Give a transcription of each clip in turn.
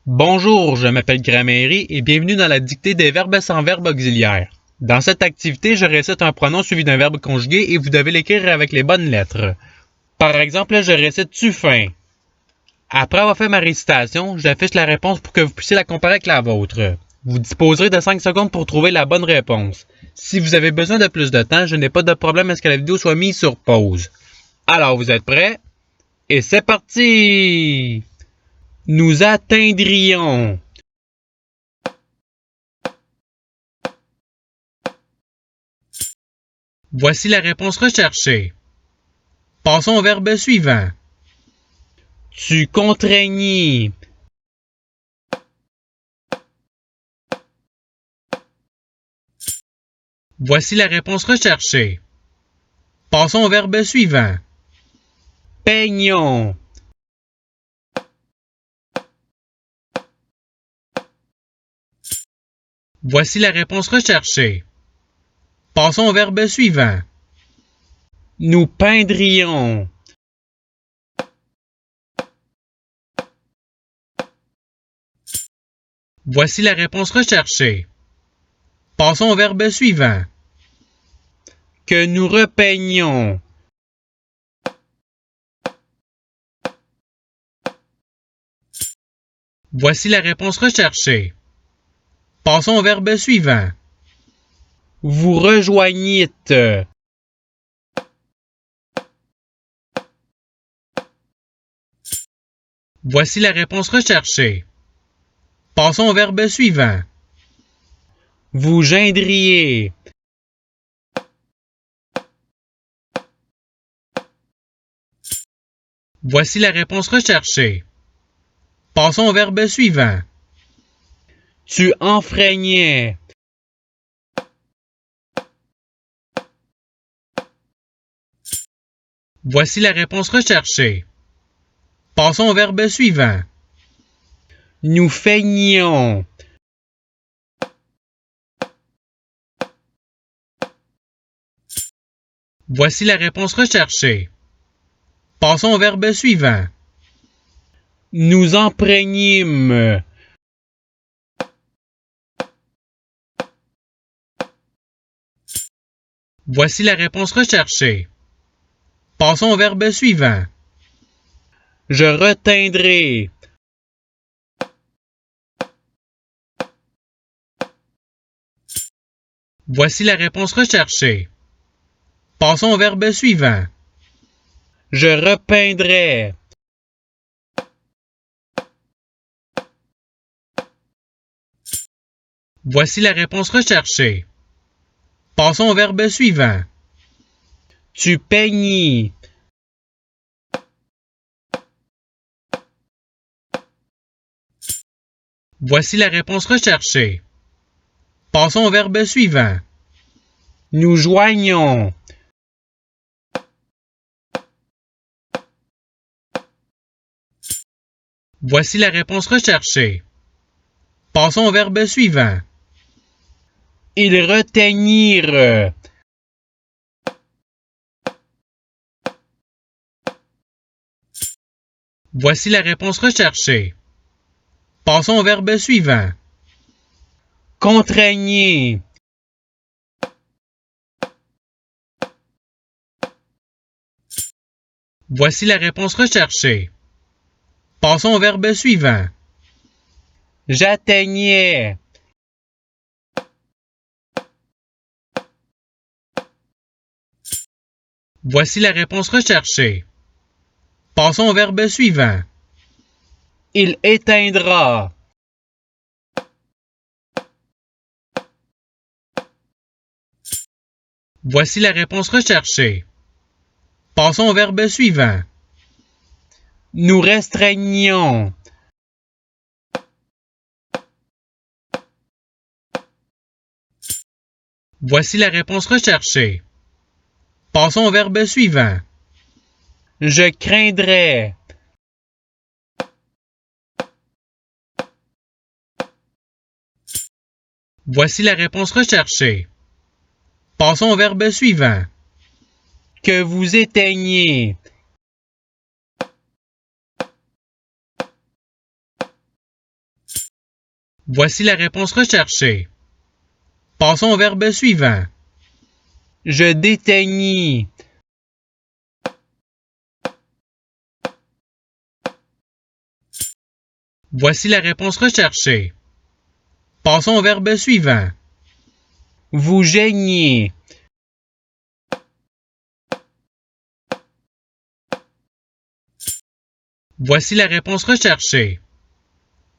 Bonjour, je m'appelle Gramairy et bienvenue dans la dictée des verbes sans verbe auxiliaire. Dans cette activité, je récite un pronom suivi d'un verbe conjugué et vous devez l'écrire avec les bonnes lettres. Par exemple, je récite tu faim. Après avoir fait ma récitation, j'affiche la réponse pour que vous puissiez la comparer avec la vôtre. Vous disposerez de 5 secondes pour trouver la bonne réponse. Si vous avez besoin de plus de temps, je n'ai pas de problème à ce que la vidéo soit mise sur pause. Alors, vous êtes prêts? Et c'est parti! Nous atteindrions. Voici la réponse recherchée. Passons au verbe suivant. Tu contraignis. Voici la réponse recherchée. Passons au verbe suivant. Peignons. Voici la réponse recherchée. Passons au verbe suivant. Nous peindrions. Voici la réponse recherchée. Passons au verbe suivant. Que nous repeignions. Voici la réponse recherchée. Passons au verbe suivant. Vous rejoignîtes. Voici la réponse recherchée. Passons au verbe suivant. Vous geindriez. Voici la réponse recherchée. Passons au verbe suivant. Tu enfreignais. Voici la réponse recherchée. Passons au verbe suivant. Nous feignions. Voici la réponse recherchée. Passons au verbe suivant. Nous empreignîmes. Voici la réponse recherchée. Passons au verbe suivant. Je reteindrai. Voici la réponse recherchée. Passons au verbe suivant. Je repeindrai. Voici la réponse recherchée. Passons au verbe suivant. Tu peignis. Voici la réponse recherchée. Passons au verbe suivant. Nous joignons. Voici la réponse recherchée. Passons au verbe suivant. Ils reteignirent. Voici la réponse recherchée. Passons au verbe suivant. Contraigner. Voici la réponse recherchée. Passons au verbe suivant. J'atteignais. Voici la réponse recherchée. Passons au verbe suivant. Il éteindra. Voici la réponse recherchée. Passons au verbe suivant. Nous restreignons. Voici la réponse recherchée. Passons au verbe suivant. Je craindrais. Voici la réponse recherchée. Passons au verbe suivant. Que vous éteigniez. Voici la réponse recherchée. Passons au verbe suivant. Je déteignis. Voici la réponse recherchée. Passons au verbe suivant. Vous geignez. Voici la réponse recherchée.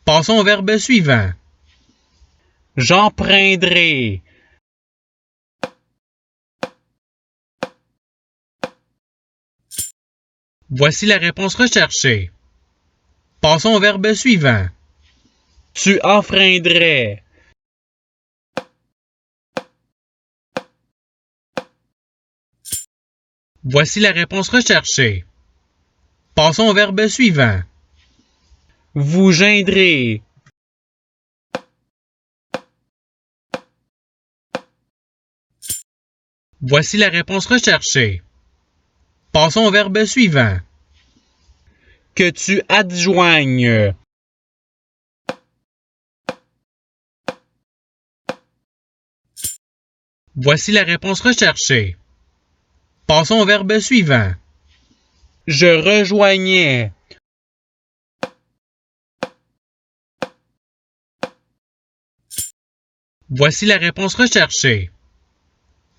Passons au verbe suivant. J'emprunterai. Voici la réponse recherchée. Passons au verbe suivant. Tu enfreindrais. Voici la réponse recherchée. Passons au verbe suivant. Vous geindrez. Voici la réponse recherchée. Passons au verbe suivant. Que tu adjoignes. Voici la réponse recherchée. Passons au verbe suivant. Je rejoignais. Voici la réponse recherchée.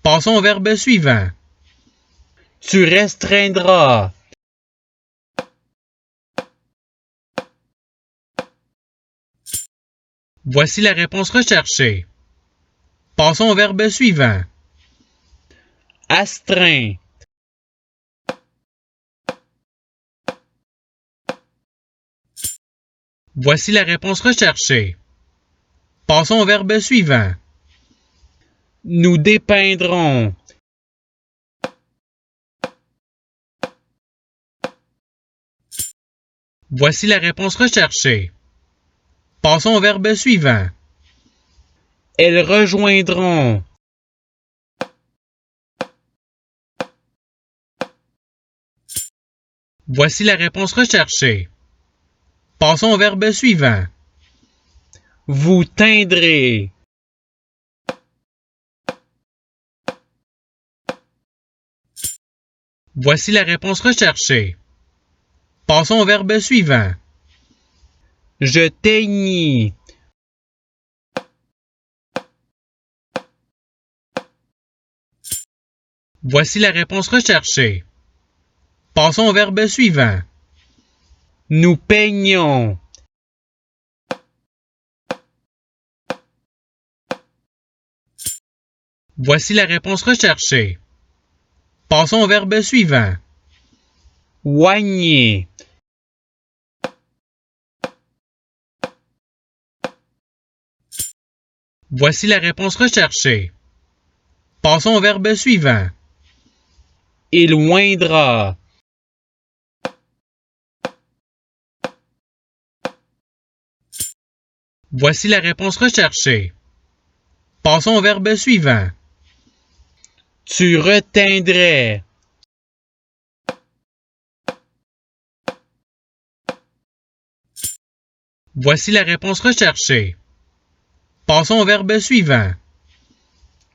Passons au verbe suivant. Tu restreindras. Voici la réponse recherchée. Passons au verbe suivant. Astreint. Voici la réponse recherchée. Passons au verbe suivant. Nous dépeindrons. Voici la réponse recherchée. Passons au verbe suivant. Elles rejoindront. Voici la réponse recherchée. Passons au verbe suivant. Vous teindrez. Voici la réponse recherchée. Passons au verbe suivant. Je teignis. Voici la réponse recherchée. Passons au verbe suivant. Nous peignons. Voici la réponse recherchée. Passons au verbe suivant. Oigner. Voici la réponse recherchée. Passons au verbe suivant. Éloindra. Voici la réponse recherchée. Passons au verbe suivant. Tu reteindrais. Voici la réponse recherchée. Passons au verbe suivant.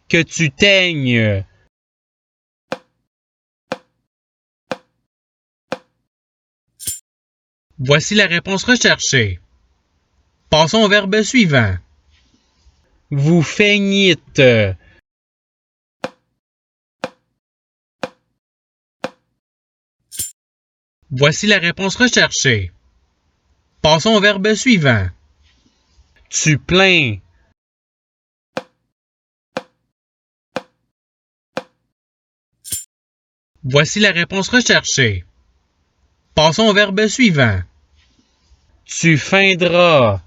Que tu teignes. Voici la réponse recherchée. Passons au verbe suivant. Vous feignîtes. Voici la réponse recherchée. Passons au verbe suivant. Tu plains. Voici la réponse recherchée. Passons au verbe suivant. Tu feindras.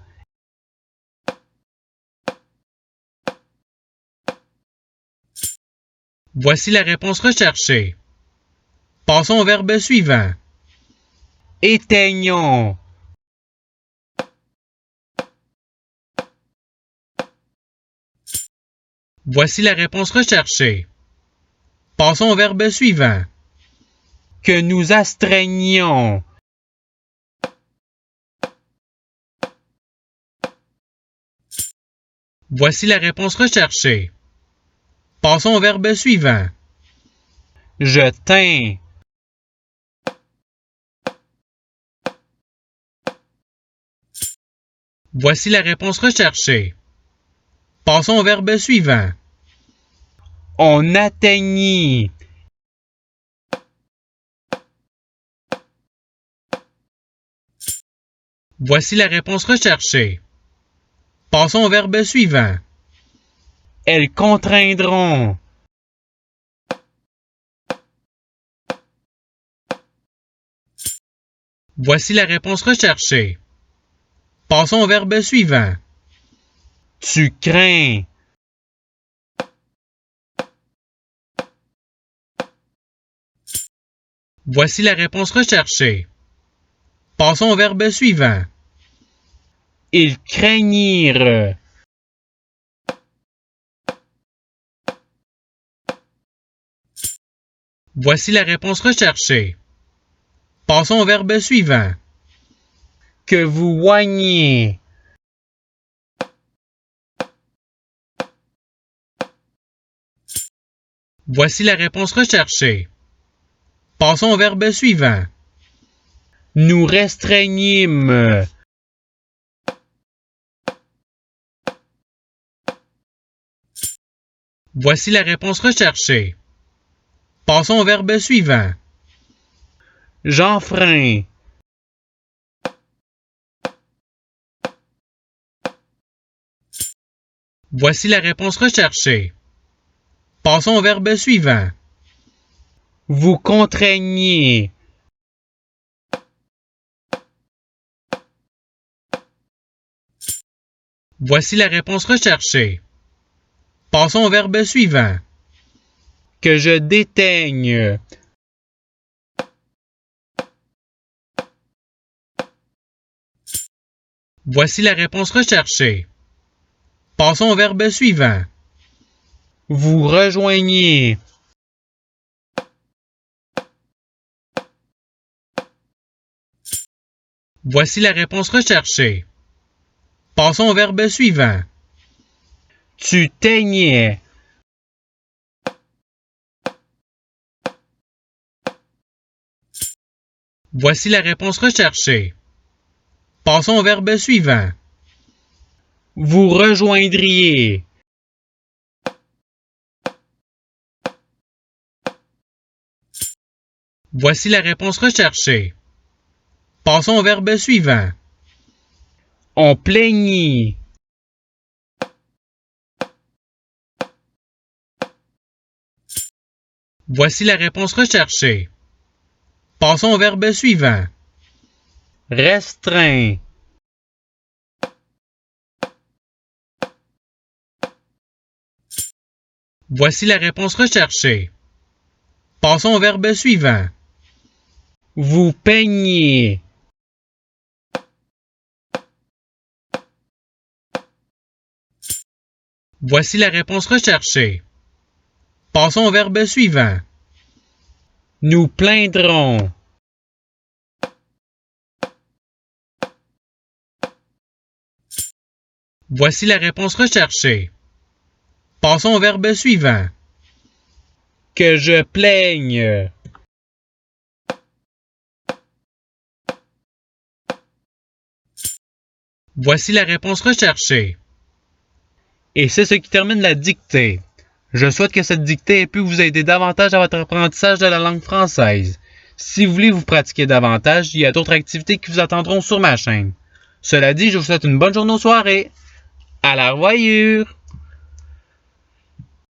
Voici la réponse recherchée. Passons au verbe suivant. Éteignons. Voici la réponse recherchée. Passons au verbe suivant. Que nous astreignions. Voici la réponse recherchée. Passons au verbe suivant. Je tins. Voici la réponse recherchée. Passons au verbe suivant. On atteignit. Voici la réponse recherchée. Passons au verbe suivant. Elles contraindront. Voici la réponse recherchée. Passons au verbe suivant. Tu crains. Voici la réponse recherchée. Passons au verbe suivant. Ils craignirent. Voici la réponse recherchée. Passons au verbe suivant. Que vous oigniez. Voici la réponse recherchée. Passons au verbe suivant. Nous restreignîmes. Voici la réponse recherchée. Passons au verbe suivant. J'enfreins. Voici la réponse recherchée. Passons au verbe suivant. Vous contraignez. Voici la réponse recherchée. Passons au verbe suivant. Que je déteigne. Voici la réponse recherchée. Passons au verbe suivant. Vous rejoignez. Voici la réponse recherchée. Passons au verbe suivant. Tu teignais. Voici la réponse recherchée. Passons au verbe suivant. Vous rejoindriez. Voici la réponse recherchée. Passons au verbe suivant. On plaignit. Voici la réponse recherchée. Passons au verbe suivant. Restreint. Voici la réponse recherchée. Passons au verbe suivant. Vous peignez. Voici la réponse recherchée. Passons au verbe suivant. Nous plaindrons. Voici la réponse recherchée. Passons au verbe suivant. Que je plaigne. Voici la réponse recherchée. Et c'est ce qui termine la dictée. Je souhaite que cette dictée ait pu vous aider davantage à votre apprentissage de la langue française. Si vous voulez vous pratiquer davantage, il y a d'autres activités qui vous attendront sur ma chaîne. Cela dit, je vous souhaite une bonne journée ou soirée. À la revoyure!